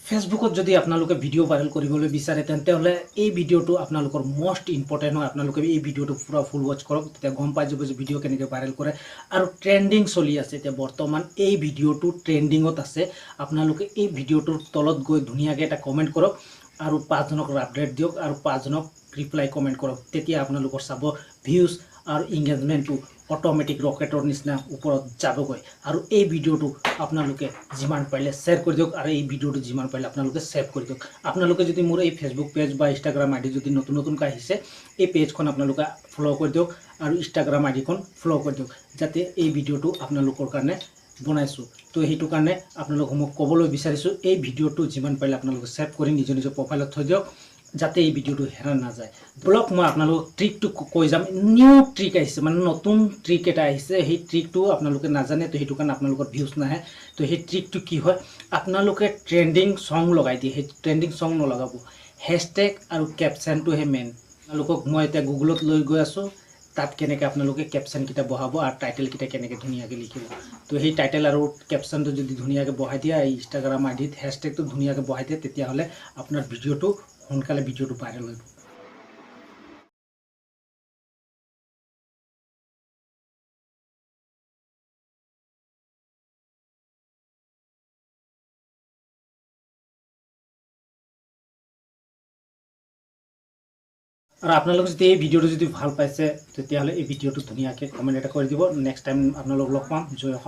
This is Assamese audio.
ফেচবুকত যদি আপোনালোকে ভিডিঅ' ভাইৰেল কৰিবলৈ বিচাৰে তেন্তে এই ভিডিঅ'টো আপোনালোকৰ মষ্ট ইম্পৰ্টেণ্ট হয়। আপোনালোকে এই ভিডিঅ'টো পুৰা ফুল ৱাচ কৰক, তেতিয়া গম পাই যাব যে ভিডিঅ' কেনেকৈ ভাইৰেল কৰে। আৰু ট্ৰেণ্ডিং চলি আছে এতিয়া বৰ্তমান এই ভিডিঅ'টো ট্ৰেণ্ডিঙত আছে। আপোনালোকে এই ভিডিঅ'টোৰ তলত গৈ ধুনীয়াকৈ এটা কমেণ্ট কৰক আৰু 5জনক আপডেট দিয়ক আৰু 5জনক ৰিপ্লাই কমেণ্ট কৰক। তেতিয়া আপোনালোকৰ চাব ভিউজ আৰু ইংগেজমেণ্টটো অট'মেটিক ৰকেটৰ নিচিনা ওপৰত যাবগৈ। আৰু এই ভিডিঅ'টো আপোনালোকে যিমান পাৰিলে শ্বেয়াৰ কৰি দিয়ক আৰু এই ভিডিঅ'টো যিমান পাৰিলে আপোনালোকে ছেভ কৰি দিয়ক। আপোনালোকে যদি মোৰ এই ফেচবুক পেজ বা ইনষ্টাগ্ৰাম আইডি যদি নতুনকৈ আহিছে, এই পেজখন আপোনালোকে ফ'ল' কৰি দিয়ক আৰু ইনষ্টাগ্ৰাম আইডিখন ফ'ল' কৰি দিয়ক, যাতে এই ভিডিঅ'টো আপোনালোকৰ কাৰণে বনাইছোঁ। তো সেইটো কাৰণে আপোনালোকক মই ক'বলৈ বিচাৰিছোঁ, এই ভিডিঅ'টো যিমান পাৰিলে আপোনালোকে ছেভ কৰি নিজৰ নিজৰ প্ৰফাইলত থৈ দিয়ক, যাতে এই ভিডিঅ'টো হেৰা নাযায়। ব্লগ মই আপোনালোকক ট্ৰিকটো কৈ যাম। নিউ ট্ৰিক আহিছে, মানে নতুন ট্ৰিক এটা আহিছে। সেই ট্ৰিকটো আপোনালোকে নাজানে, তো সেইটো কাৰণে আপোনালোকৰ ভিউজ নাহে। তো সেই ট্ৰিকটো কি হয়, আপোনালোকে ট্ৰেণ্ডিং ছং লগাই দিয়ে। সেই ট্ৰেণ্ডিং ছং নলগাব, হেছটেগ আৰু কেপশ্যনটোহে মেইন। আপোনালোকক মই এতিয়া গুগলত লৈ গৈ আছোঁ, তাত কেনেকৈ আপোনালোকে কেপশ্যনকেইটা বহাব আৰু টাইটেলকেইটা কেনেকৈ ধুনীয়াকৈ লিখিব। তো সেই টাইটেল আৰু কেপশ্যনটো যদি ধুনীয়াকৈ বহাই দিয়ে, ইনষ্টাগ্ৰাম আইডিত হেছটেগটো ধুনীয়াকৈ বহাই দিয়ে, তেতিয়াহ'লে আপোনাৰ ভিডিঅ'টো সোনকালে ভাইৰেল হ'ব। আৰু আপোনালোকে যদি এই ভিডিঅ'টো যদি ভাল পাইছে, তেতিয়াহ'লে এই ভিডিঅ'টো ধুনীয়াকৈ কমেণ্ট এটা কৰি দিব। নেক্সট টাইম আপোনালোক লগ পাম। জয় অসম।